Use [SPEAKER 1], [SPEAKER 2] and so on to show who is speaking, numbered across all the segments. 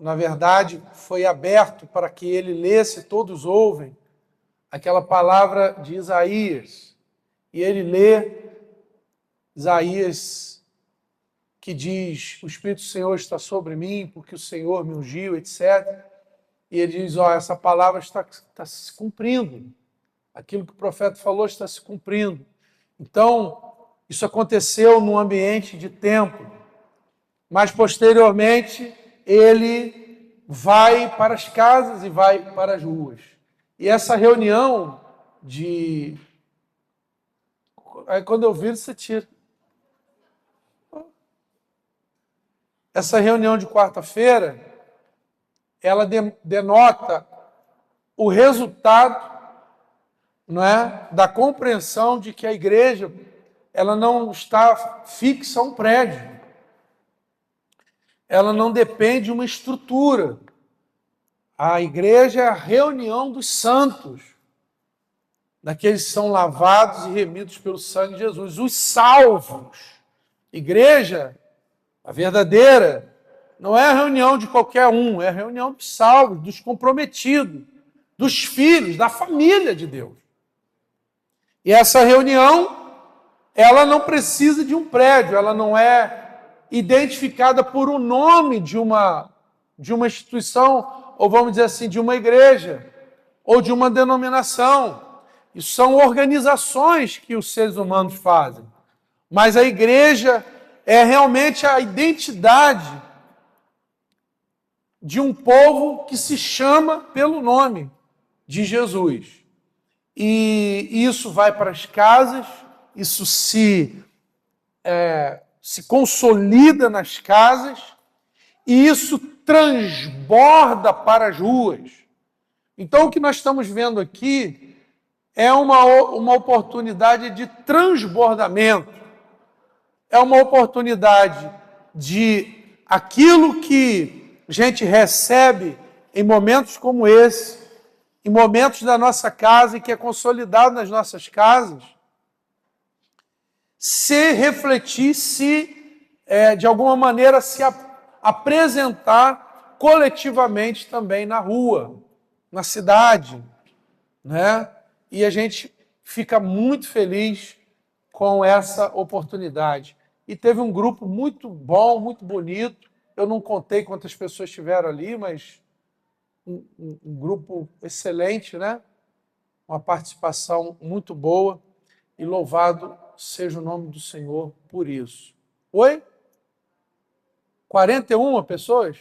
[SPEAKER 1] na verdade, foi aberto para que ele lesse, todos ouvem, aquela palavra de Isaías. E ele lê Isaías, que diz: o Espírito do Senhor está sobre mim, porque o Senhor me ungiu, etc. E ele diz: essa palavra está se cumprindo. Aquilo que o profeta falou está se cumprindo. Então, isso aconteceu num ambiente de templo. Mas, posteriormente, ele vai para as casas e vai para as ruas. E essa reunião de... Aí, quando eu viro, você tira. Essa reunião de quarta-feira, ela denota o resultado, não é, da compreensão de que a igreja ela não está fixa a um prédio. Ela não depende de uma estrutura. A igreja é a reunião dos santos, daqueles que são lavados e remidos pelo sangue de Jesus, os salvos. Igreja, a verdadeira, não é a reunião de qualquer um, é a reunião dos salvos, dos comprometidos, dos filhos, da família de Deus. E essa reunião, ela não precisa de um prédio, ela não é identificada por um nome de uma instituição, ou vamos dizer assim, de uma igreja, ou de uma denominação. Isso são organizações que os seres humanos fazem. Mas a igreja é realmente a identidade de um povo que se chama pelo nome de Jesus. E isso vai para as casas, isso se consolida nas casas, e isso transborda para as ruas. Então, o que nós estamos vendo aqui é uma oportunidade de transbordamento, é uma oportunidade de aquilo que a gente recebe em momentos como esse, em momentos da nossa casa e que é consolidado nas nossas casas, se refletir, de alguma maneira se apresentar coletivamente também na rua, na cidade, né? E a gente fica muito feliz com essa oportunidade. E teve um grupo muito bom, muito bonito. Eu não contei quantas pessoas estiveram ali, mas um grupo excelente, né? Uma participação muito boa. E louvado seja o nome do Senhor por isso. Oi? 41 pessoas?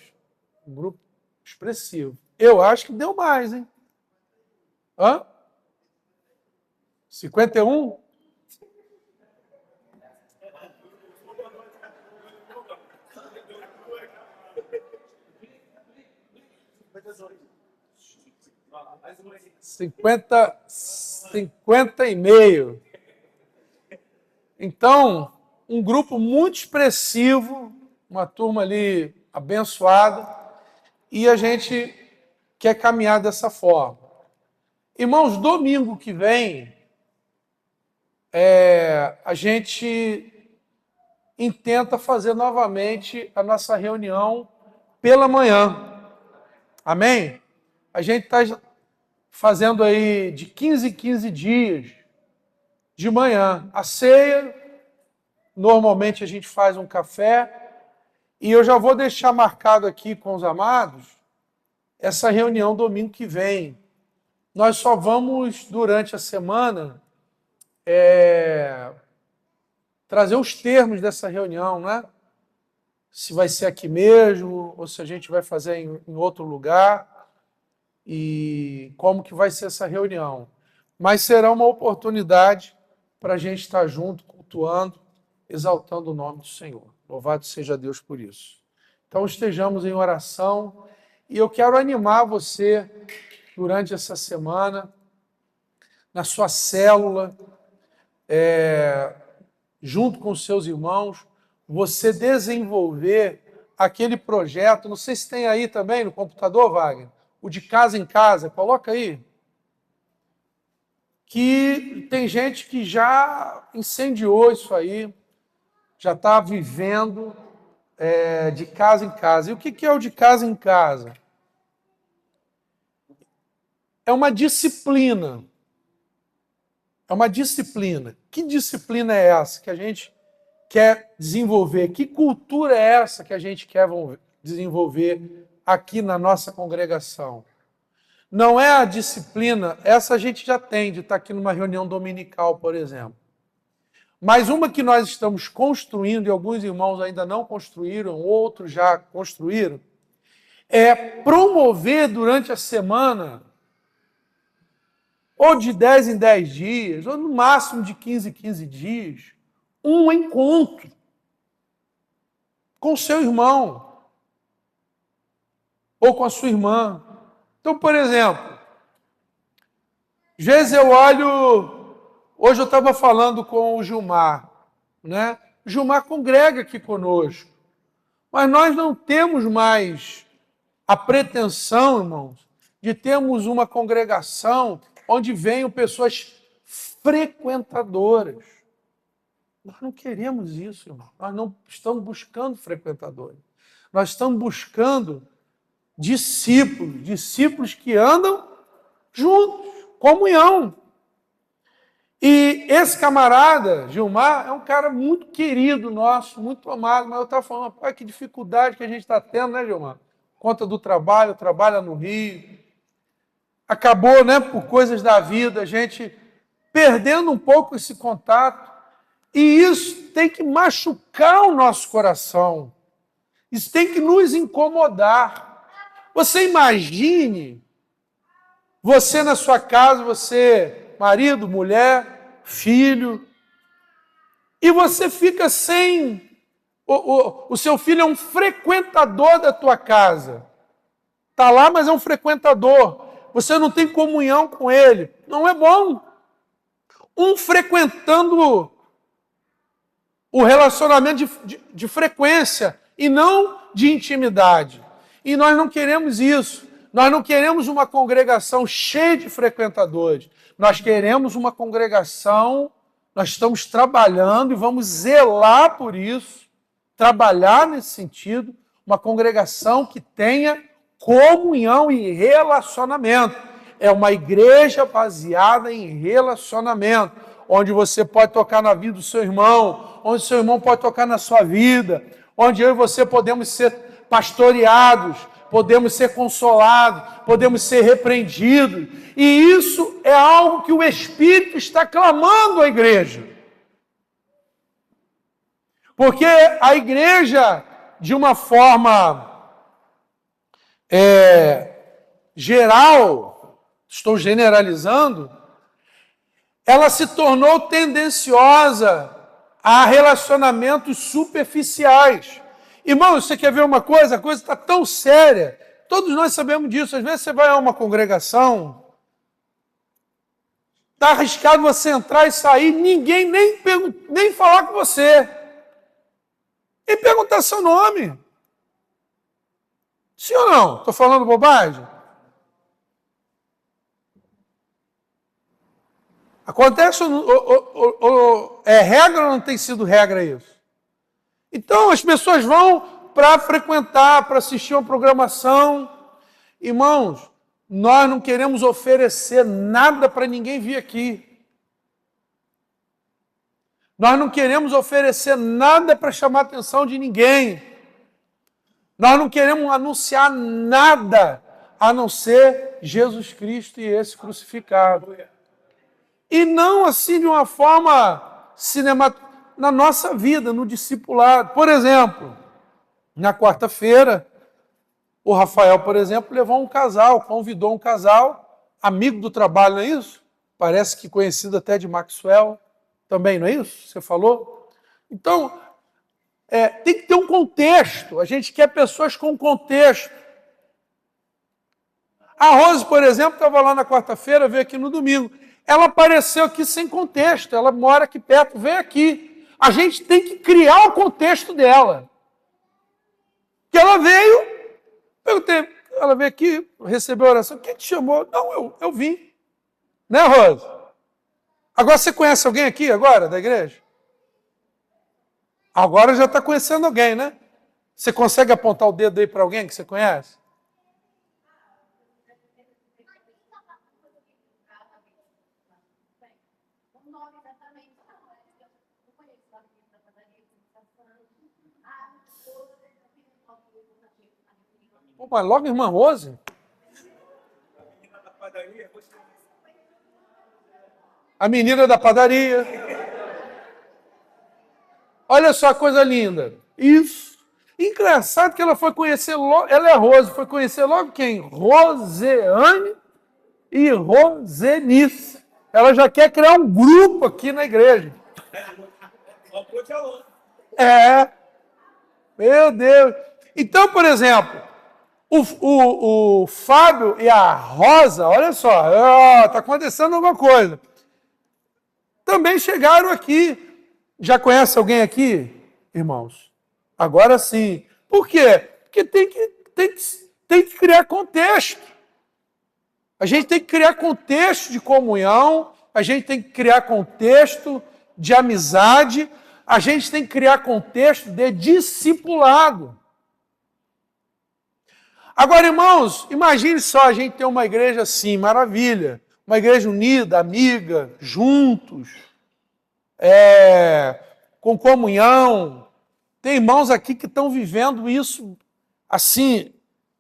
[SPEAKER 1] Um grupo expressivo. Eu acho que deu mais, hein? Hã? 51? Cinquenta e meio. Então, um grupo muito expressivo, uma turma ali abençoada, e a gente quer caminhar dessa forma. Irmãos, domingo que vem, a gente intenta fazer novamente a nossa reunião pela manhã. Amém? A gente está fazendo aí de 15 em 15 dias, de manhã. A ceia, normalmente a gente faz um café, e eu já vou deixar marcado aqui com os amados essa reunião domingo que vem. Nós só vamos, durante a semana, trazer os termos dessa reunião, né? Se vai ser aqui mesmo, ou se a gente vai fazer em outro lugar, e como que vai ser essa reunião. Mas será uma oportunidade para a gente estar junto, cultuando, exaltando o nome do Senhor. Louvado seja Deus por isso. Então estejamos em oração, e eu quero animar você durante essa semana, na sua célula, junto com os seus irmãos, você desenvolver aquele projeto. Não sei se tem aí também no computador, Wagner, o de casa em casa, coloca aí. Que tem gente que já incendiou isso aí, já está vivendo de casa em casa. E o que é o de casa em casa? É uma disciplina. É uma disciplina. Que disciplina é essa que a gente quer desenvolver? Que cultura é essa que a gente quer desenvolver aqui na nossa congregação? Não é a disciplina, essa a gente já tem, de estar aqui numa reunião dominical, por exemplo. Mas uma que nós estamos construindo, e alguns irmãos ainda não construíram, outros já construíram, é promover durante a semana, ou de 10 em 10 dias, ou no máximo de 15 em 15 dias, um encontro com o seu irmão ou com a sua irmã. Então, por exemplo, às vezes eu olho, hoje eu estava falando com o Gilmar, né? O Gilmar congrega aqui conosco, mas nós não temos mais a pretensão, irmãos, de termos uma congregação onde venham pessoas frequentadoras. Nós não queremos isso, irmão. Nós não estamos buscando frequentadores. Nós estamos buscando discípulos que andam juntos, comunhão. E esse camarada, Gilmar, é um cara muito querido nosso, muito amado, mas eu estava falando, pai, que dificuldade que a gente está tendo, né, Gilmar? Conta do trabalho, trabalha no Rio. Acabou, né, por coisas da vida, a gente perdendo um pouco esse contato. E isso tem que machucar o nosso coração. Isso tem que nos incomodar. Você imagine, você na sua casa, você, marido, mulher, filho, e você fica sem... O seu filho é um frequentador da tua casa. Está lá, mas é um frequentador. Você não tem comunhão com ele. Não é bom. Um frequentando o relacionamento de frequência e não de intimidade. E nós não queremos isso. Nós não queremos uma congregação cheia de frequentadores. Nós queremos uma congregação, nós estamos trabalhando e vamos zelar por isso, trabalhar nesse sentido, uma congregação que tenha comunhão e relacionamento. É uma igreja baseada em relacionamento, onde você pode tocar na vida do seu irmão, onde o seu irmão pode tocar na sua vida, onde eu e você podemos ser pastoreados, podemos ser consolados, podemos ser repreendidos. E isso é algo que o Espírito está clamando à igreja. Porque a igreja, de uma forma geral, estou generalizando, ela se tornou tendenciosa a relacionamentos superficiais. Irmão, você quer ver uma coisa? A coisa está tão séria. Todos nós sabemos disso. Às vezes você vai a uma congregação, está arriscado você entrar e sair, ninguém nem falar com você. E perguntar seu nome. Sim ou não? Estou falando bobagem? Acontece, é regra ou não tem sido regra isso? Então as pessoas vão para frequentar, para assistir uma programação. Irmãos, nós não queremos oferecer nada para ninguém vir aqui. Nós não queremos oferecer nada para chamar a atenção de ninguém. Nós não queremos anunciar nada a não ser Jesus Cristo e esse crucificado. E não assim de uma forma cinematográfica, na nossa vida, no discipulado. Por exemplo, na quarta-feira, o Rafael, por exemplo, levou um casal, convidou um casal, amigo do trabalho, não é isso? Parece que conhecido até de Maxwell, também, não é isso? Você falou? Então, tem que ter um contexto. A gente quer pessoas com contexto. A Rose, por exemplo, estava lá na quarta-feira, veio aqui no domingo. Ela apareceu aqui sem contexto. Ela mora aqui perto, veio aqui. A gente tem que criar o contexto dela. Que ela veio, perguntei, ela veio aqui, recebeu a oração. Quem te chamou? Não, eu vim. Né, Rose? Agora você conhece alguém aqui agora, da igreja? Agora já está conhecendo alguém, né? Você consegue apontar o dedo aí para alguém que você conhece? Pô, mas logo irmã Rose? A menina da padaria. Olha só a coisa linda. Isso. Engraçado que ela foi conhecer logo. Ela é Rose, foi conhecer logo quem? Roseane e Rosenice. Ela já quer criar um grupo aqui na igreja. É. Meu Deus. Então, por exemplo, o Fábio e a Rosa, olha só, está acontecendo alguma coisa. Também chegaram aqui. Já conhece alguém aqui, irmãos? Agora sim. Por quê? Porque tem que criar contexto. A gente tem que criar contexto de comunhão, a gente tem que criar contexto de amizade, a gente tem que criar contexto de discipulado. Agora, irmãos, imagine só a gente ter uma igreja assim, maravilha. Uma igreja unida, amiga, juntos, com comunhão. Tem irmãos aqui que estão vivendo isso assim,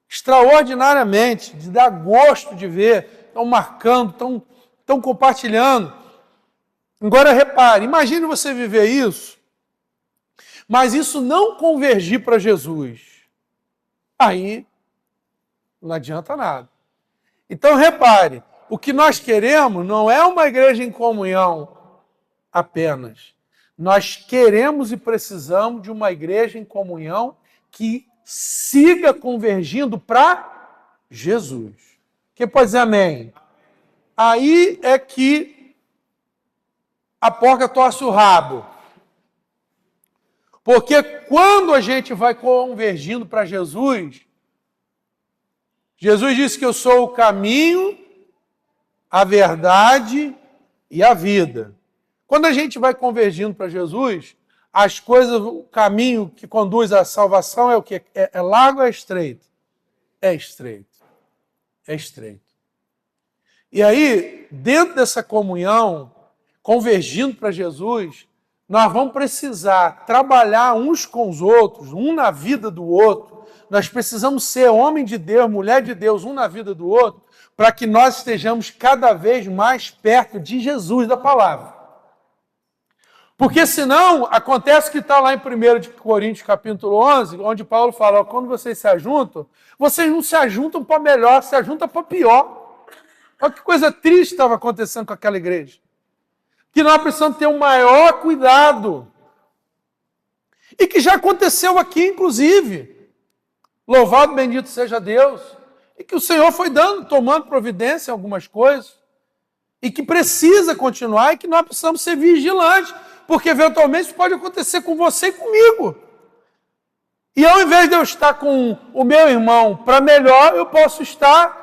[SPEAKER 1] extraordinariamente, de dar gosto de ver, estão marcando, estão compartilhando. Agora repare, imagine você viver isso, mas isso não convergir para Jesus. Aí não adianta nada. Então repare, o que nós queremos não é uma igreja em comunhão apenas. Nós queremos e precisamos de uma igreja em comunhão que siga convergindo para Jesus. Quem pode dizer amém? Aí é que a porca torce o rabo. Porque quando a gente vai convergindo para Jesus, Jesus disse que eu sou o caminho, a verdade e a vida. Quando a gente vai convergindo para Jesus, as coisas, o caminho que conduz à salvação é o quê? É largo ou é estreito? É estreito. É estreito. E aí, dentro dessa comunhão, convergindo para Jesus, nós vamos precisar trabalhar uns com os outros, um na vida do outro. Nós precisamos ser homem de Deus, mulher de Deus, um na vida do outro, para que nós estejamos cada vez mais perto de Jesus, da palavra. Porque senão, acontece que está lá em 1 de Coríntios, capítulo 11, onde Paulo fala, ó, quando vocês se ajuntam, vocês não se ajuntam para melhor, se ajuntam para pior. Olha que coisa triste estava acontecendo com aquela igreja. Que nós precisamos ter um maior cuidado. E que já aconteceu aqui, inclusive. Louvado, bendito seja Deus. E que o Senhor foi tomando providência em algumas coisas. E que precisa continuar e que nós precisamos ser vigilantes. Porque eventualmente isso pode acontecer com você e comigo. E ao invés de eu estar com o meu irmão para melhor, eu posso estar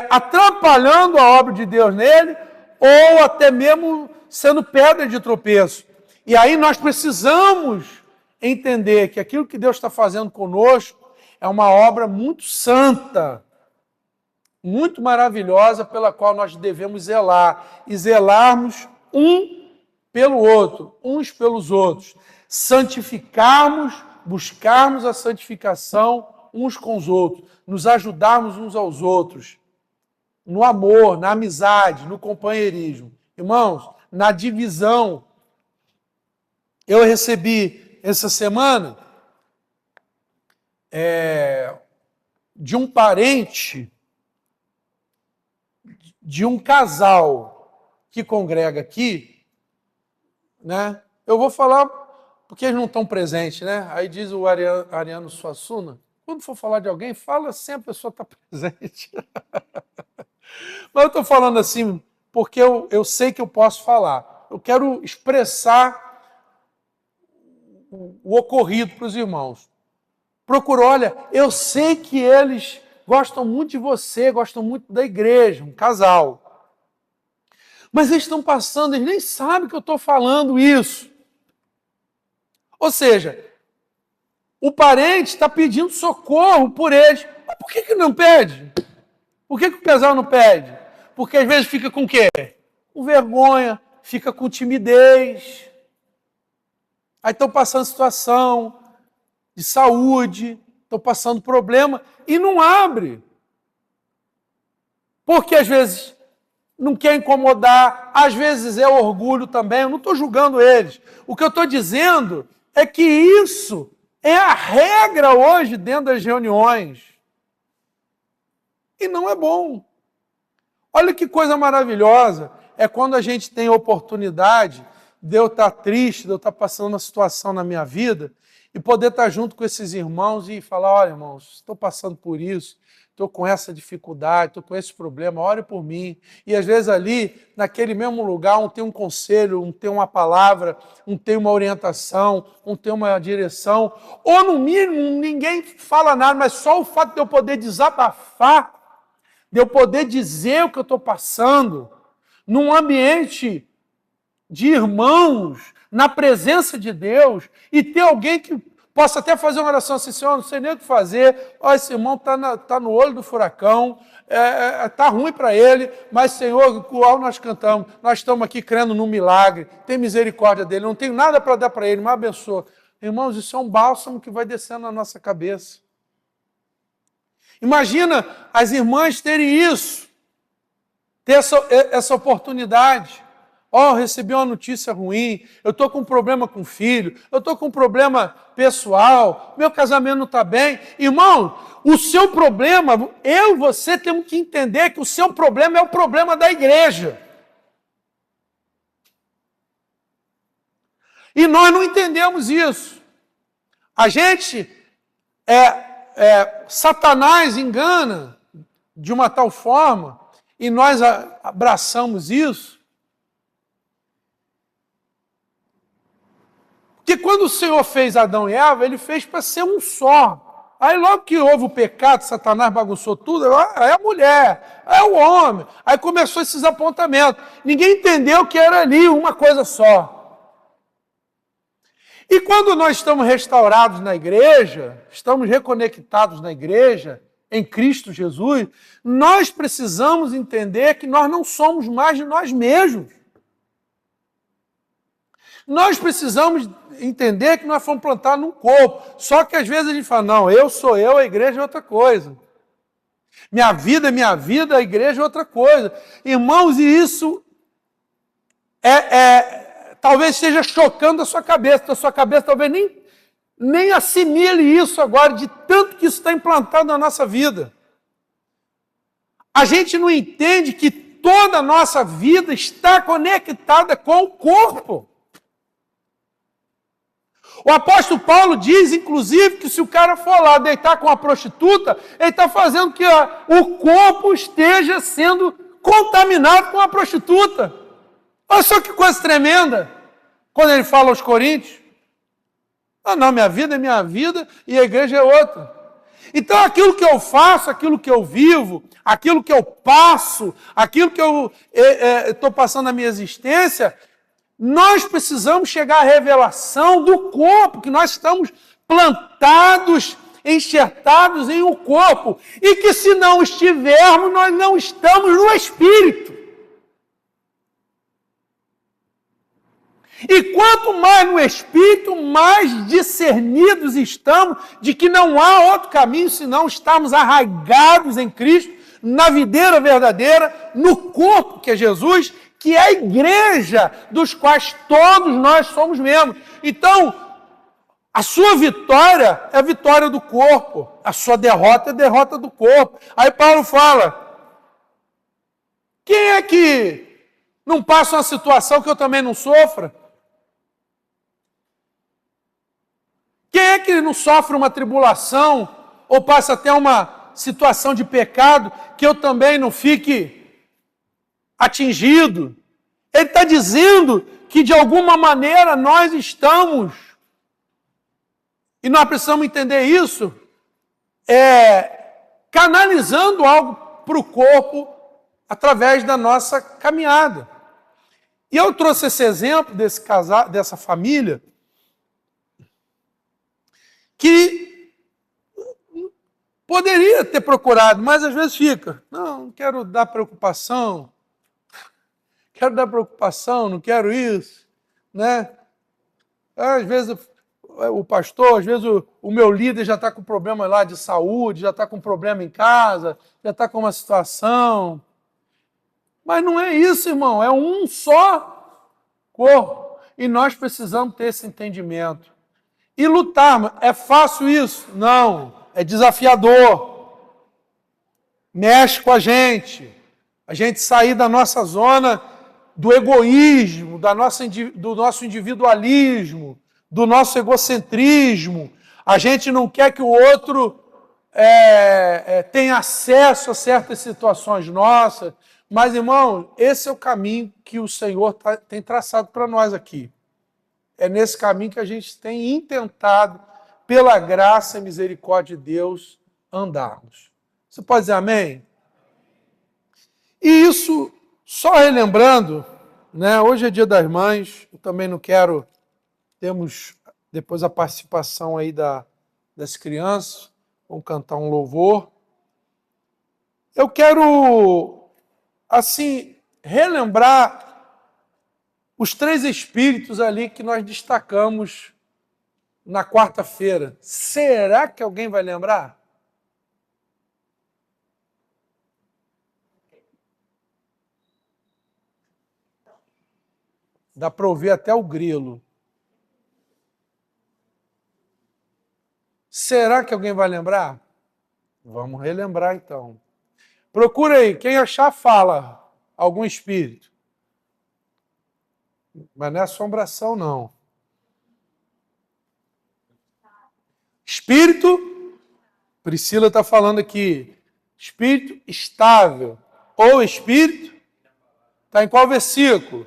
[SPEAKER 1] atrapalhando a obra de Deus nele, ou até mesmo sendo pedra de tropeço. E aí nós precisamos entender que aquilo que Deus está fazendo conosco é uma obra muito santa, muito maravilhosa, pela qual nós devemos zelar. E zelarmos um pelo outro, uns pelos outros. Santificarmos, buscarmos a santificação uns com os outros, nos ajudarmos uns aos outros, no amor, na amizade, no companheirismo. Irmãos, na divisão. Eu recebi essa semana de um parente de um casal que congrega aqui, né? Eu vou falar porque eles não estão presentes, né? Aí diz o Ariano Suassuna, quando for falar de alguém, fala sem a pessoa estar presente. Mas eu estou falando assim porque eu sei que eu posso falar. Eu quero expressar o ocorrido para os irmãos. Procurou, olha, eu sei que eles gostam muito de você, gostam muito da igreja, um casal. Mas eles estão passando, eles nem sabem que eu estou falando isso. Ou seja, o parente está pedindo socorro por eles. Mas por que não pede? Por que o casal não pede? Porque às vezes fica com o quê? Com vergonha, fica com timidez. Aí estão passando situação de saúde, estão passando problema e não abre. Porque às vezes não quer incomodar, às vezes é orgulho também, eu não estou julgando eles. O que eu estou dizendo é que isso é a regra hoje dentro das reuniões. E não é bom. Olha que coisa maravilhosa, é quando a gente tem oportunidade de eu estar triste, de eu estar passando uma situação na minha vida e poder estar junto com esses irmãos e falar, olha irmãos, estou passando por isso, estou com essa dificuldade, estou com esse problema, ore por mim. E às vezes ali, naquele mesmo lugar, um tem um conselho, um tem uma palavra, um tem uma orientação, um tem uma direção, ou no mínimo ninguém fala nada, mas só o fato de eu poder desabafar, de eu poder dizer o que eu estou passando, num ambiente de irmãos, na presença de Deus, e ter alguém que possa até fazer uma oração assim, Senhor, não sei nem o que fazer, ó, esse irmão está no olho do furacão, está ruim para ele, mas Senhor, igual nós cantamos, nós estamos aqui crendo no milagre, tem misericórdia dele, não tenho nada para dar para ele, mas abençoa. Irmãos, isso é um bálsamo que vai descendo na nossa cabeça. Imagina as irmãs terem isso, ter essa oportunidade. Ó, recebi uma notícia ruim, eu estou com um problema com o filho, eu estou com um problema pessoal, meu casamento não está bem. Irmão, o seu problema, eu e você temos que entender que o seu problema é o problema da igreja. E nós não entendemos isso. A gente, Satanás engana de uma tal forma, e nós abraçamos isso, que quando o Senhor fez Adão e Eva, ele fez para ser um só. Aí logo que houve o pecado, Satanás bagunçou tudo, é a mulher, é o homem. Aí começou esses apontamentos. Ninguém entendeu que era ali uma coisa só. E quando nós estamos restaurados na igreja, estamos reconectados na igreja, em Cristo Jesus, nós precisamos entender que nós não somos mais de nós mesmos. Nós precisamos entender que nós fomos plantados num corpo. Só que às vezes a gente fala, não, eu sou eu, a igreja é outra coisa. Minha vida é minha vida, a igreja é outra coisa. Irmãos, e isso talvez esteja chocando a sua cabeça. A sua cabeça talvez nem assimile isso agora, de tanto que isso está implantado na nossa vida. A gente não entende que toda a nossa vida está conectada com o corpo. O apóstolo Paulo diz, inclusive, que se o cara for lá deitar com a prostituta, ele está fazendo que o corpo esteja sendo contaminado com a prostituta. Olha só que coisa tremenda, quando ele fala aos Coríntios. Ah, não, minha vida é minha vida e a igreja é outra. Então, aquilo que eu faço, aquilo que eu vivo, aquilo que eu passo, aquilo que eu estou passando na minha existência, nós precisamos chegar à revelação do corpo, que nós estamos plantados, enxertados em um corpo, e que se não estivermos, nós não estamos no Espírito. E quanto mais no Espírito, mais discernidos estamos de que não há outro caminho senão estarmos arraigados em Cristo, na videira verdadeira, no corpo que é Jesus, que é a igreja dos quais todos nós somos membros. Então, a sua vitória é a vitória do corpo, a sua derrota é a derrota do corpo. Aí Paulo fala, quem é que não passa uma situação que eu também não sofra? Quem é que não sofre uma tribulação ou passa até uma situação de pecado que eu também não fique atingido? Ele está dizendo que de alguma maneira nós estamos, e nós precisamos entender isso, canalizando algo para o corpo através da nossa caminhada. E eu trouxe esse exemplo desse casal, dessa família, que poderia ter procurado, mas às vezes fica. Não quero dar preocupação, não quero isso, né? Às vezes o pastor, às vezes o meu líder já está com problema lá de saúde, já está com problema em casa, já está com uma situação. Mas não é isso, irmão, é um só corpo. E nós precisamos ter esse entendimento. E lutar, é fácil isso? Não, é desafiador. Mexe com a gente sair da nossa zona do egoísmo, do nosso individualismo, do nosso egocentrismo. A gente não quer que o outro tenha acesso a certas situações nossas. Mas, irmão, esse é o caminho que o Senhor tem traçado para nós aqui. É nesse caminho que a gente tem intentado, pela graça e misericórdia de Deus, andarmos. Você pode dizer amém? E isso, só relembrando, né, hoje é Dia das Mães, eu também não quero, temos depois a participação aí das crianças, vão cantar um louvor. Eu quero, assim, relembrar os 3 espíritos ali que nós destacamos na quarta-feira. Será que alguém vai lembrar? Dá para ouvir até o grilo. Será que alguém vai lembrar? Vamos relembrar então. Procura aí, quem achar fala algum espírito. Mas não é assombração, não. Espírito, Priscila está falando aqui, espírito estável ou espírito, está em qual versículo?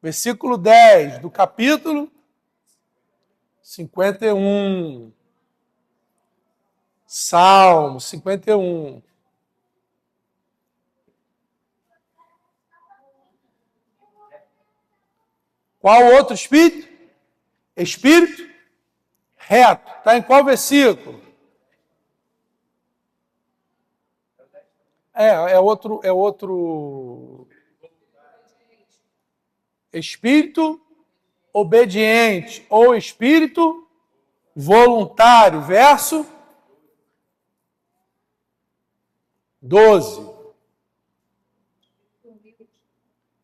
[SPEAKER 1] Versículo 10 do capítulo 51. Salmo 51. Qual outro espírito? Espírito reto. Está em qual versículo? É outro espírito obediente ou espírito voluntário. Verso 12.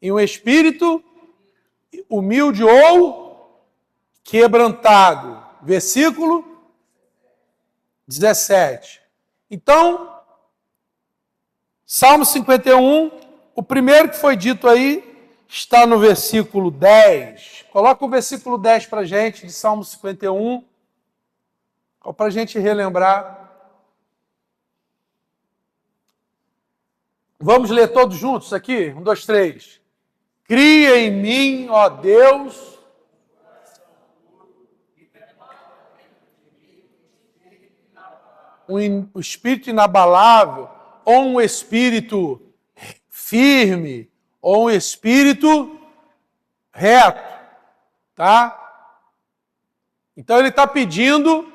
[SPEAKER 1] E um espírito humilde ou quebrantado. Versículo 17. Então, Salmo 51, o primeiro que foi dito aí, está no versículo 10. Coloca o versículo 10 para a gente, de Salmo 51, para a gente relembrar. Vamos ler todos juntos aqui? 1, 2, 3. Cria em mim, ó Deus, um espírito inabalável, ou um espírito firme, ou um espírito reto, tá? Então ele está pedindo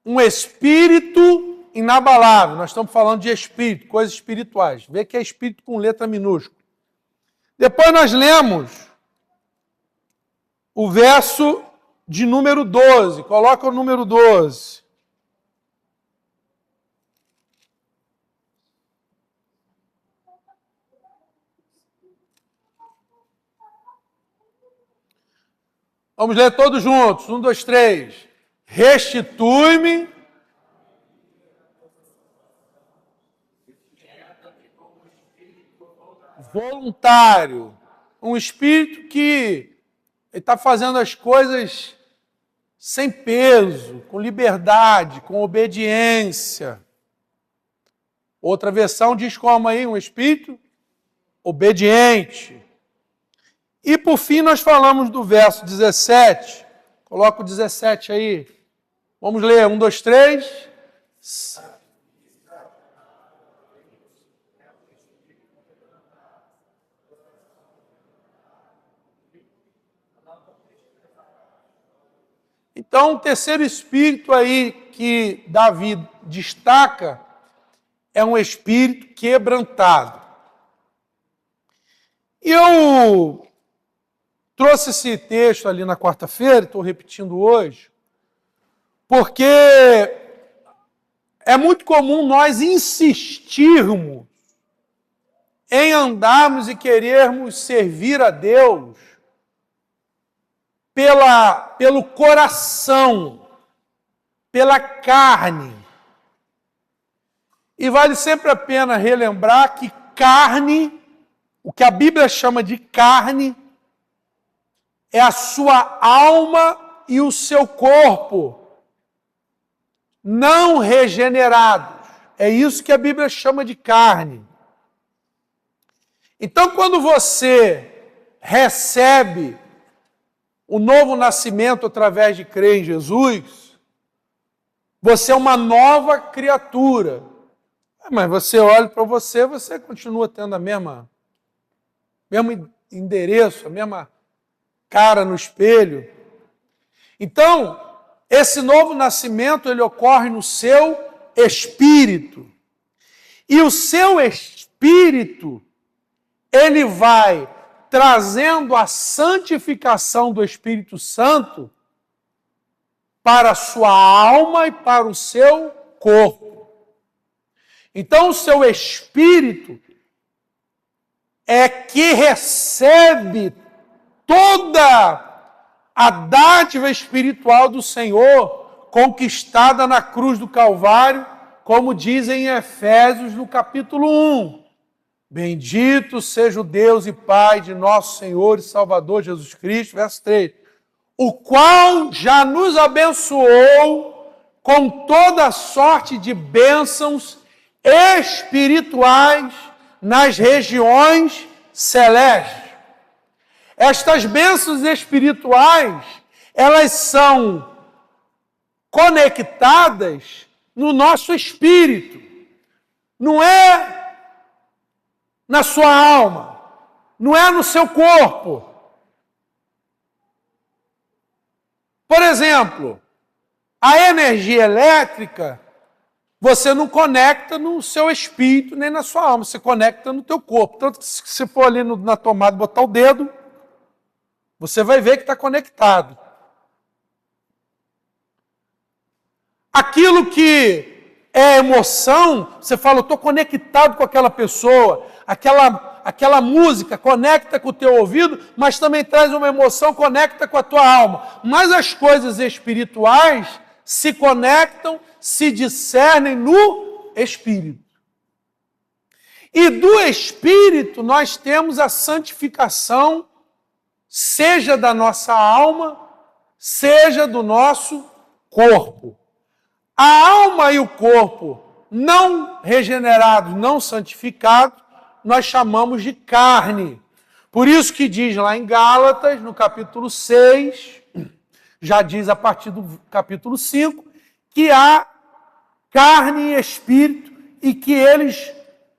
[SPEAKER 1] um espírito inabalável. Nós estamos falando de espírito, coisas espirituais. Vê que é espírito com letra minúscula. Depois nós lemos o verso de número 12. Coloca o número 12. Vamos ler todos juntos. 1, 2, 3. Restitui-me voluntário. Um espírito que está fazendo as coisas sem peso, com liberdade, com obediência. Outra versão diz como aí? Um espírito obediente. E por fim nós falamos do verso 17. Coloca o 17 aí. Vamos ler. 1, 2, 3. Então, o terceiro espírito aí que Davi destaca é um espírito quebrantado. E eu trouxe esse texto ali na quarta-feira, estou repetindo hoje, porque é muito comum nós insistirmos em andarmos e querermos servir a Deus pelo coração, pela carne. E vale sempre a pena relembrar que carne, o que a Bíblia chama de carne, é a sua alma e o seu corpo não regenerados. É isso que a Bíblia chama de carne. Então, quando você recebe o novo nascimento através de crer em Jesus, você é uma nova criatura. Mas você olha para você continua tendo a mesmo endereço, a mesma cara no espelho. Então, esse novo nascimento, ele ocorre no seu espírito. E o seu espírito, ele vai trazendo a santificação do Espírito Santo para a sua alma e para o seu corpo. Então, o seu espírito é que recebe toda a dádiva espiritual do Senhor conquistada na cruz do Calvário, como dizem em Efésios no capítulo 1. Bendito seja o Deus e Pai de nosso Senhor e Salvador Jesus Cristo, verso 3, o qual já nos abençoou com toda sorte de bênçãos espirituais nas regiões celestes. Estas bênçãos espirituais, elas são conectadas no nosso espírito. Não é na sua alma, não é no seu corpo. Por exemplo, a energia elétrica, você não conecta no seu espírito nem na sua alma, você conecta no teu corpo. Tanto que se você for ali na tomada e botar o dedo, você vai ver que está conectado. Aquilo que é emoção, você fala, eu estou conectado com aquela pessoa, aquela música conecta com o teu ouvido, mas também traz uma emoção, conecta com a tua alma. Mas as coisas espirituais se conectam, se discernem no espírito. E do espírito nós temos a santificação, seja da nossa alma, seja do nosso corpo. A alma e o corpo não regenerados, não santificados, nós chamamos de carne. Por isso que diz lá em Gálatas, no capítulo 6, já diz a partir do capítulo 5, que há carne e espírito e que eles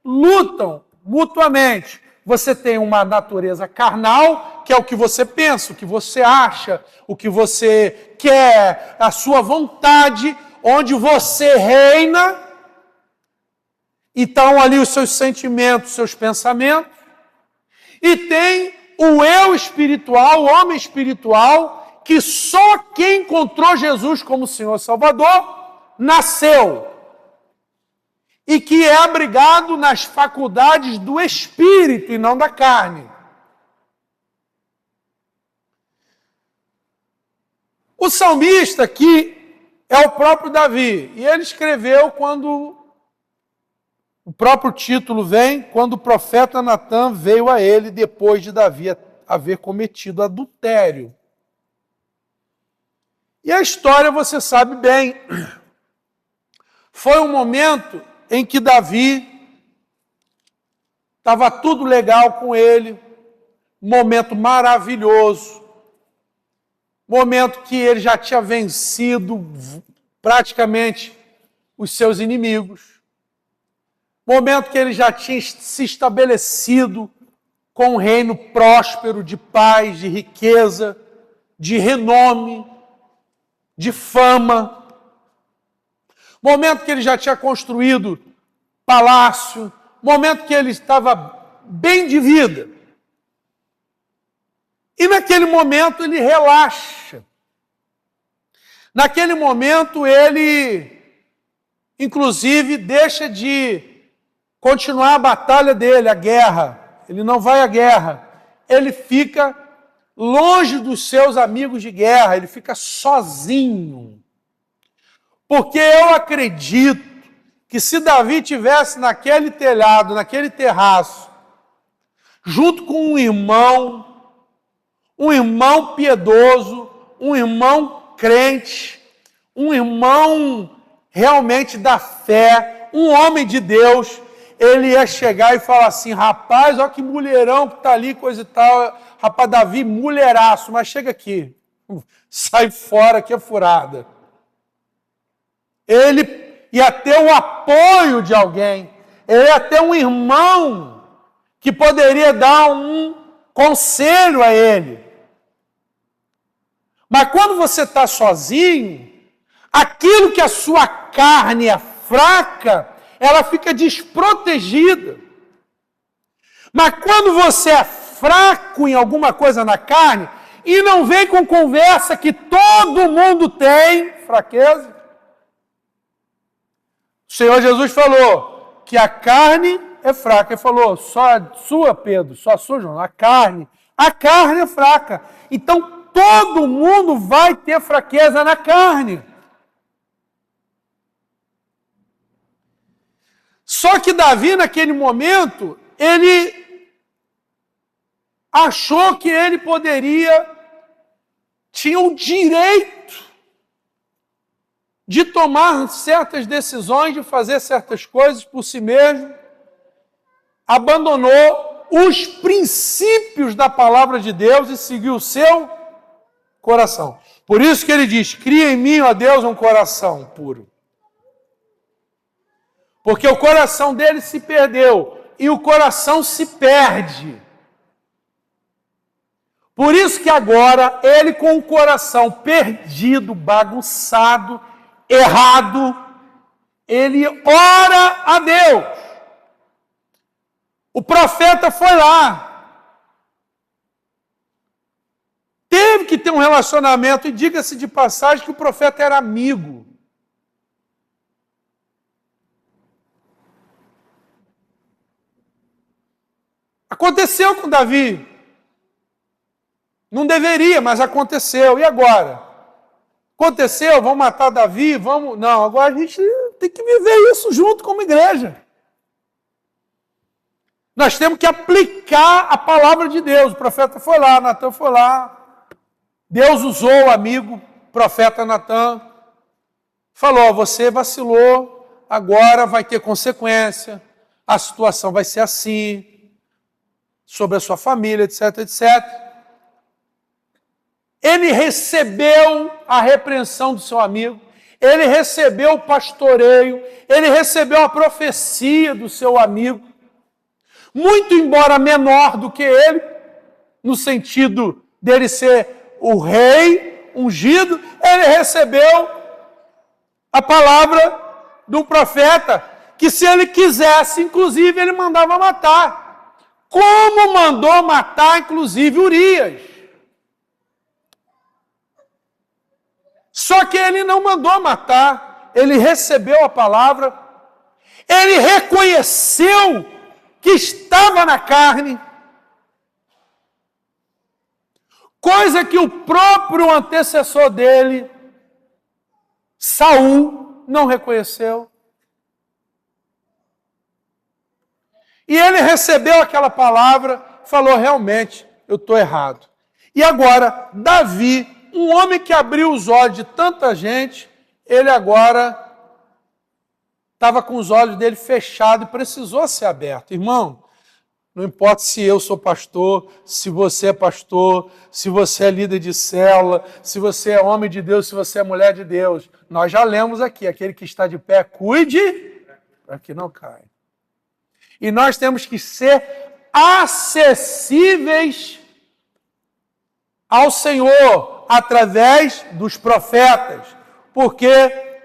[SPEAKER 1] lutam mutuamente. Você tem uma natureza carnal, que é o que você pensa, o que você acha, o que você quer, a sua vontade, onde você reina, e estão ali os seus sentimentos, seus pensamentos, e tem o eu espiritual, o homem espiritual, que só quem encontrou Jesus como Senhor e Salvador, nasceu. E que é abrigado nas faculdades do espírito e não da carne. O salmista aqui é o próprio Davi. E ele escreveu quando o próprio título vem, quando o profeta Natã veio a ele depois de Davi haver cometido adultério. E a história você sabe bem. Foi um momento em que Davi estava tudo legal com ele, momento maravilhoso, momento que ele já tinha vencido praticamente os seus inimigos, momento que ele já tinha se estabelecido com um reino próspero, de paz, de riqueza, de renome, de fama, momento que ele já tinha construído palácio, momento que ele estava bem de vida. E naquele momento ele relaxa. Naquele momento ele, inclusive, deixa de continuar a batalha dele, a guerra. Ele não vai à guerra. Ele fica longe dos seus amigos de guerra, ele fica sozinho. Porque eu acredito que se Davi tivesse naquele telhado, naquele terraço, junto com um irmão piedoso, um irmão crente, um irmão realmente da fé, um homem de Deus, ele ia chegar e falar assim, rapaz, olha que mulherão que está ali, coisa e tal, rapaz, Davi, mulheraço, mas chega aqui, sai fora que é furada. Ele ia ter o apoio de alguém, ele ia ter um irmão que poderia dar um conselho a ele. Mas quando você está sozinho, aquilo que a sua carne é fraca, ela fica desprotegida. Mas quando você é fraco em alguma coisa na carne, e não vem com conversa que todo mundo tem fraqueza. O Senhor Jesus falou que a carne é fraca. Ele falou, só a sua, Pedro, só a sua, João, a carne é fraca. Então, todo mundo vai ter fraqueza na carne. Só que Davi, naquele momento, ele achou que ele tinha o direito de tomar certas decisões, de fazer certas coisas por si mesmo, abandonou os princípios da palavra de Deus e seguiu o seu coração. Por isso que ele diz, cria em mim, ó Deus, um coração puro. Porque o coração dele se perdeu e o coração se perde. Por isso que agora ele com o coração perdido, bagunçado, errado, ele ora a Deus. O profeta foi lá. Teve que ter um relacionamento, e diga-se de passagem que o profeta era amigo. Aconteceu com Davi. Não deveria, mas aconteceu. E agora? Aconteceu, vamos matar Davi, vamos... Não, agora a gente tem que viver isso junto como igreja. Nós temos que aplicar a palavra de Deus. O profeta foi lá, Natan foi lá. Deus usou o amigo, profeta Natan. Falou, você vacilou, agora vai ter consequência. A situação vai ser assim. Sobre a sua família, etc, etc. Ele recebeu a repreensão do seu amigo, ele recebeu o pastoreio, ele recebeu a profecia do seu amigo, muito embora menor do que ele, no sentido dele ser o rei ungido, ele recebeu a palavra do profeta, que se ele quisesse, inclusive, ele mandava matar. Como mandou matar, inclusive, Urias. Só que ele não mandou matar, ele recebeu a palavra, ele reconheceu que estava na carne, coisa que o próprio antecessor dele, Saul, não reconheceu. E ele recebeu aquela palavra, falou, realmente, eu estou errado. E agora, Davi, um homem que abriu os olhos de tanta gente, ele agora estava com os olhos dele fechados e precisou ser aberto. Irmão, não importa se eu sou pastor, se você é pastor, se você é líder de célula, se você é homem de Deus, se você é mulher de Deus. Nós já lemos aqui, aquele que está de pé, cuide para que não caia. E nós temos que ser acessíveis ao Senhor, através dos profetas, porque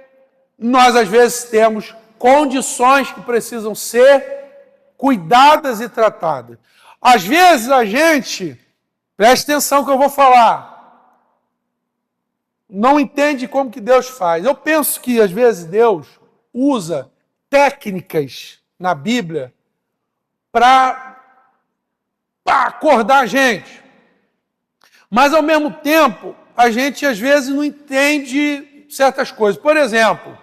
[SPEAKER 1] nós às vezes temos condições que precisam ser cuidadas e tratadas. Às vezes a gente, preste atenção que eu vou falar, não entende como que Deus faz. Eu penso que às vezes Deus usa técnicas na Bíblia para acordar a gente. Mas, ao mesmo tempo, a gente, às vezes, não entende certas coisas. Por exemplo,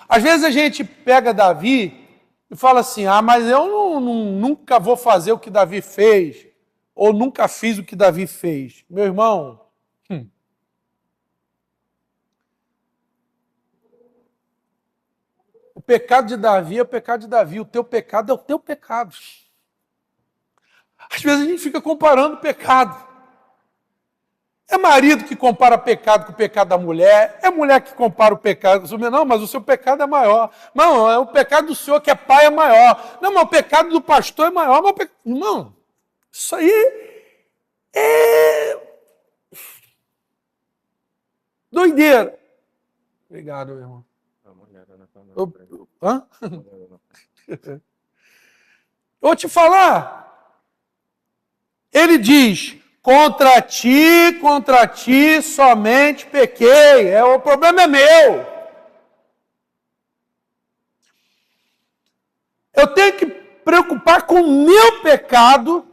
[SPEAKER 1] às vezes a gente pega Davi e fala assim, mas eu nunca vou fazer o que Davi fez, ou nunca fiz o que Davi fez. Meu irmão, o pecado de Davi é o pecado de Davi, o teu pecado é o teu pecado. Às vezes a gente fica comparando pecado. É marido que compara pecado com o pecado da mulher, é mulher que compara o pecado com o seu. Não, mas o seu pecado é maior. Não, é o pecado do senhor que é pai é maior. Não, mas o pecado do pastor é maior. Mas Irmão, isso aí é doideira. Obrigado, meu irmão. Hã? Vou te falar. Ele diz... Contra ti somente pequei. O problema é meu. Eu tenho que preocupar com o meu pecado,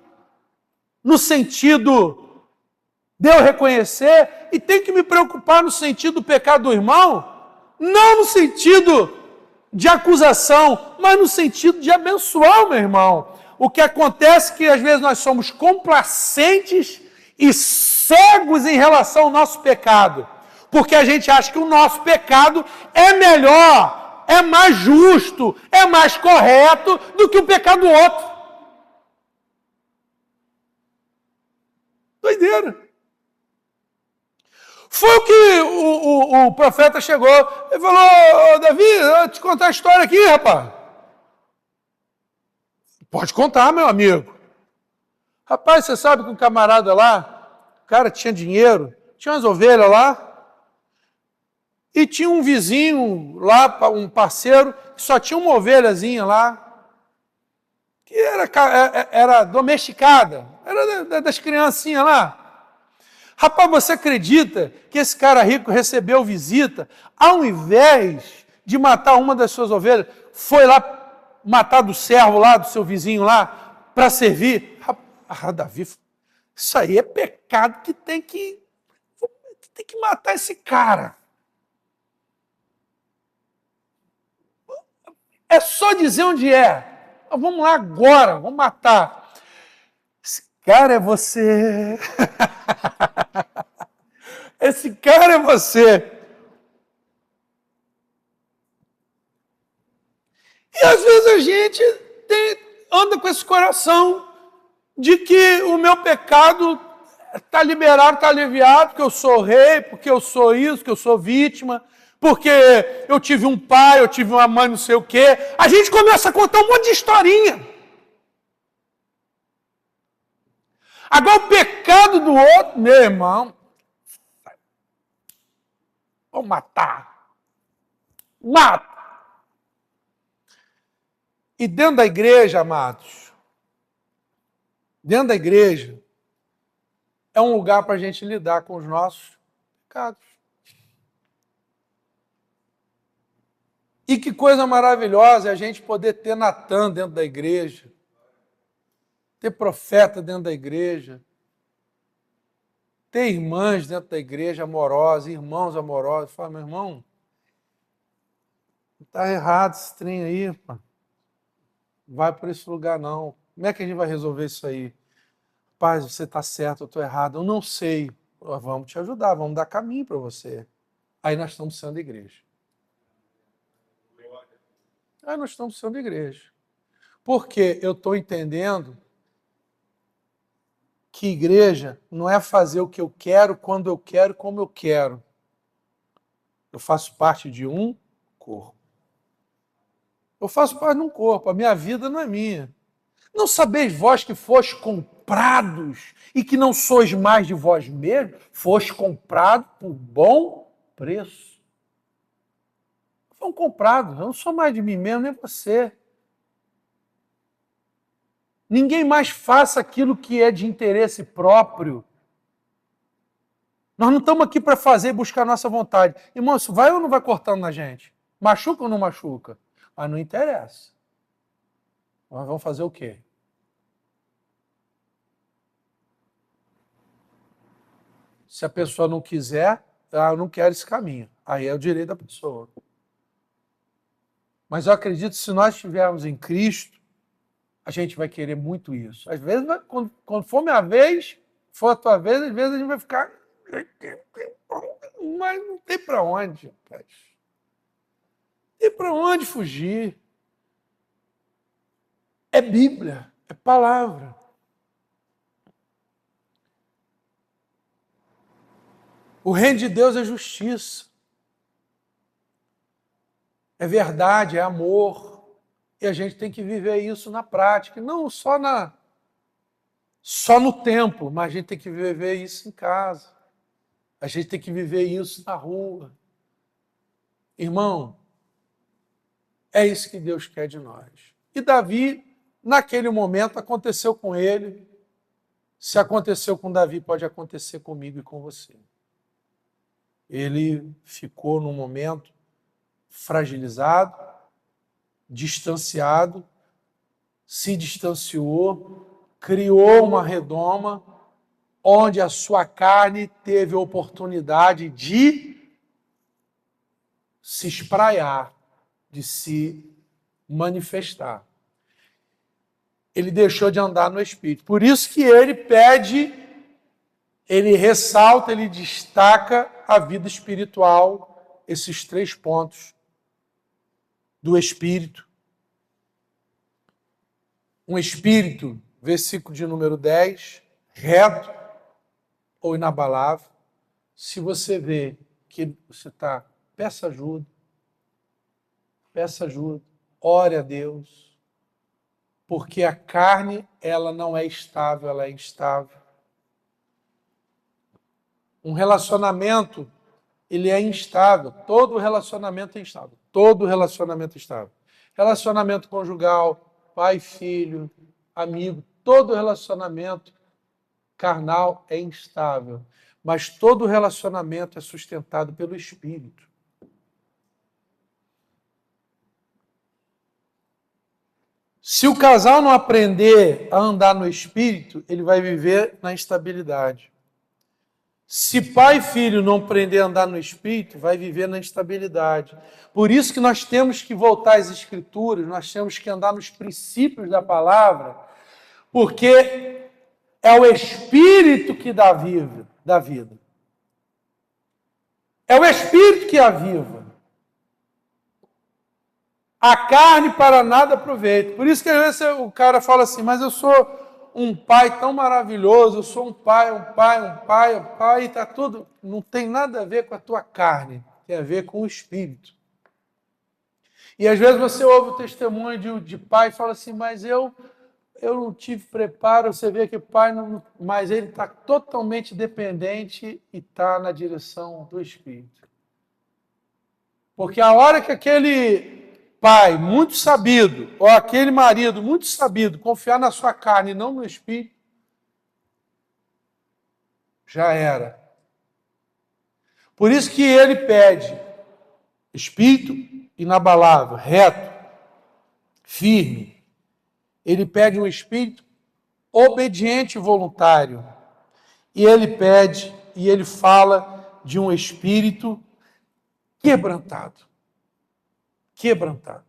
[SPEAKER 1] no sentido de eu reconhecer, e tenho que me preocupar no sentido do pecado do irmão, não no sentido de acusação, mas no sentido de abençoar o meu irmão. O que acontece é que às vezes nós somos complacentes e cegos em relação ao nosso pecado, porque a gente acha que o nosso pecado é melhor, é mais justo, é mais correto do que o pecado do outro. Doideira. Foi o que o profeta chegou e falou, Davi, eu vou te contar a história aqui, rapaz. Pode contar, meu amigo. Rapaz, você sabe que um camarada lá, o cara tinha dinheiro, tinha umas ovelhas lá, e tinha um vizinho lá, um parceiro, que só tinha uma ovelhazinha lá, que era domesticada, era das criancinhas lá. Rapaz, você acredita que esse cara rico recebeu visita, ao invés de matar uma das suas ovelhas, foi lá matar do servo lá, do seu vizinho lá, para servir? Davi, isso aí é pecado que tem que matar esse cara. É só dizer onde é. Vamos lá agora, vamos matar. Esse cara é você. Esse cara é você. E às vezes a gente anda com esse coração de que o meu pecado está liberado, está aliviado, porque eu sou rei, porque eu sou isso, que eu sou vítima, porque eu tive um pai, eu tive uma mãe, não sei o quê. A gente começa a contar um monte de historinha. Agora o pecado do outro, meu irmão, vou matar. Mata. E dentro da igreja, amados, dentro da igreja, é um lugar para a gente lidar com os nossos pecados. E que coisa maravilhosa é a gente poder ter Natan dentro da igreja, ter profeta dentro da igreja, ter irmãs dentro da igreja amorosas, irmãos amorosos. Fala, meu irmão, está errado esse trem aí, pá. Não vai por esse lugar não. Como é que a gente vai resolver isso aí? Pai, você está certo, eu estou errado. Eu não sei. Vamos te ajudar, vamos dar caminho para você. Aí nós estamos sendo igreja. Aí nós estamos sendo igreja. Porque eu estou entendendo que igreja não é fazer o que eu quero, quando eu quero, como eu quero. Eu faço parte de um corpo. Eu faço parte de um corpo, a minha vida não é minha. Não sabeis vós que foste comprados e que não sois mais de vós mesmos? Foste comprado por bom preço. Foram comprados, eu não sou mais de mim mesmo, nem você. Ninguém mais faça aquilo que é de interesse próprio. Nós não estamos aqui para fazer e buscar a nossa vontade. Irmão, isso vai ou não vai cortando na gente? Machuca ou não machuca? Mas não interessa. Nós vamos fazer o quê? Se a pessoa não quiser, eu não quero esse caminho. Aí é o direito da pessoa. Mas eu acredito que se nós estivermos em Cristo, a gente vai querer muito isso. Às vezes, quando for minha vez, for a tua vez, às vezes a gente vai ficar... Mas não tem para onde, rapaz. Não tem para onde fugir. É Bíblia, é palavra. O reino de Deus é justiça. É verdade, é amor. E a gente tem que viver isso na prática, não só no templo, mas a gente tem que viver isso em casa. A gente tem que viver isso na rua. Irmão, é isso que Deus quer de nós. E Davi, naquele momento, aconteceu com ele. Se aconteceu com Davi, pode acontecer comigo e com você. Ele ficou num momento fragilizado, distanciado, se distanciou, criou uma redoma onde a sua carne teve a oportunidade de se espraiar, de se manifestar. Ele deixou de andar no Espírito. Por isso que ele pede, ele ressalta, ele destaca a vida espiritual, esses 3 pontos do Espírito. Um Espírito, versículo de número 10, reto ou inabalável. Se você vê que você está, peça ajuda, ore a Deus, porque a carne, ela não é estável, ela é instável. Um relacionamento, ele é instável. Todo relacionamento é instável. Todo relacionamento é instável. Relacionamento conjugal, pai, filho, amigo, todo relacionamento carnal é instável. Mas todo relacionamento é sustentado pelo Espírito. Se o casal não aprender a andar no Espírito, ele vai viver na instabilidade. Se pai e filho não aprender a andar no Espírito, vai viver na instabilidade. Por isso que nós temos que voltar às Escrituras, nós temos que andar nos princípios da palavra, porque é o Espírito que dá vida. É o Espírito que aviva. A carne para nada aproveita. Por isso que às vezes o cara fala assim, mas eu sou um pai tão maravilhoso, eu sou um pai, e está tudo... Não tem nada a ver com a tua carne, tem a ver com o Espírito. E às vezes você ouve o testemunho de pai e fala assim, mas eu não tive preparo, você vê que o pai, mas ele está totalmente dependente e está na direção do Espírito. Porque a hora que aquele pai muito sabido, ou aquele marido muito sabido, confiar na sua carne e não no Espírito, já era. Por isso que ele pede Espírito inabalável, reto, firme. Ele pede um Espírito obediente e voluntário. E ele pede, e ele fala de um Espírito quebrantado. Quebrantado.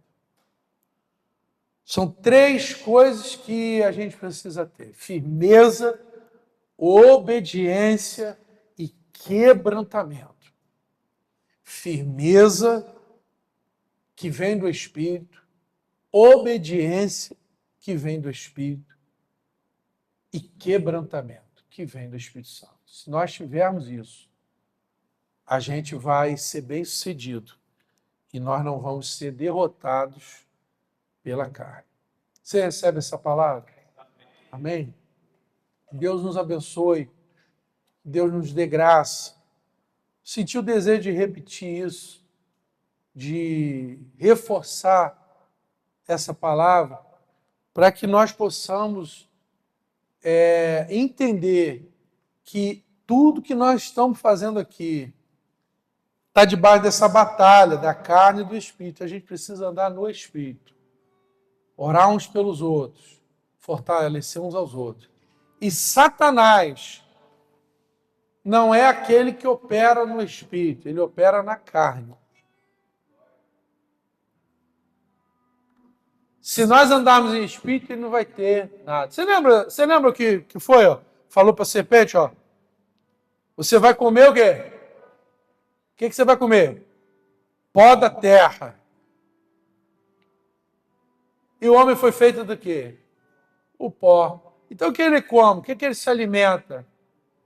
[SPEAKER 1] São 3 coisas que a gente precisa ter: firmeza, obediência e quebrantamento. Firmeza, que vem do Espírito, obediência, que vem do Espírito, e quebrantamento, que vem do Espírito Santo. Se nós tivermos isso, a gente vai ser bem-sucedido e nós não vamos ser derrotados pela carne. Você recebe essa palavra? Amém? Deus nos abençoe, Deus nos dê graça. Senti o desejo de repetir isso, de reforçar essa palavra, para que nós possamos entender que tudo que nós estamos fazendo aqui está debaixo dessa batalha da carne e do Espírito. A gente precisa andar no Espírito, orar uns pelos outros, fortalecer uns aos outros. E Satanás não é aquele que opera no Espírito, ele opera na carne. Se nós andarmos em Espírito, ele não vai ter nada. Você lembra o que foi? Ó? Falou para a serpente, ó. Você vai comer o quê? O que você vai comer? Pó da terra. E o homem foi feito do quê? O pó. Então o que ele come? O que ele se alimenta?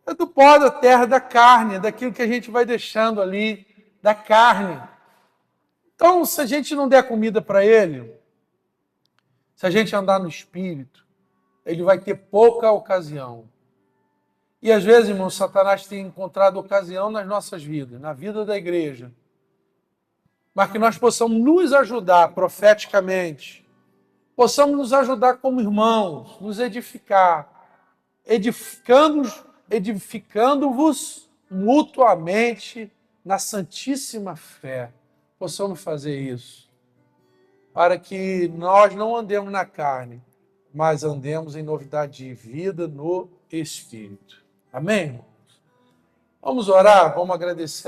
[SPEAKER 1] É do pó da terra, da carne, daquilo que a gente vai deixando ali, da carne. Então, se a gente não der comida para ele, se a gente andar no Espírito, ele vai ter pouca ocasião. E às vezes, irmão, Satanás tem encontrado ocasião nas nossas vidas, na vida da igreja. Mas que nós possamos nos ajudar profeticamente, possamos nos ajudar como irmãos, nos edificar, edificando-vos mutuamente na santíssima fé. Possamos fazer isso, para que nós não andemos na carne, mas andemos em novidade de vida no Espírito. Amém, irmãos? Vamos orar, vamos agradecer.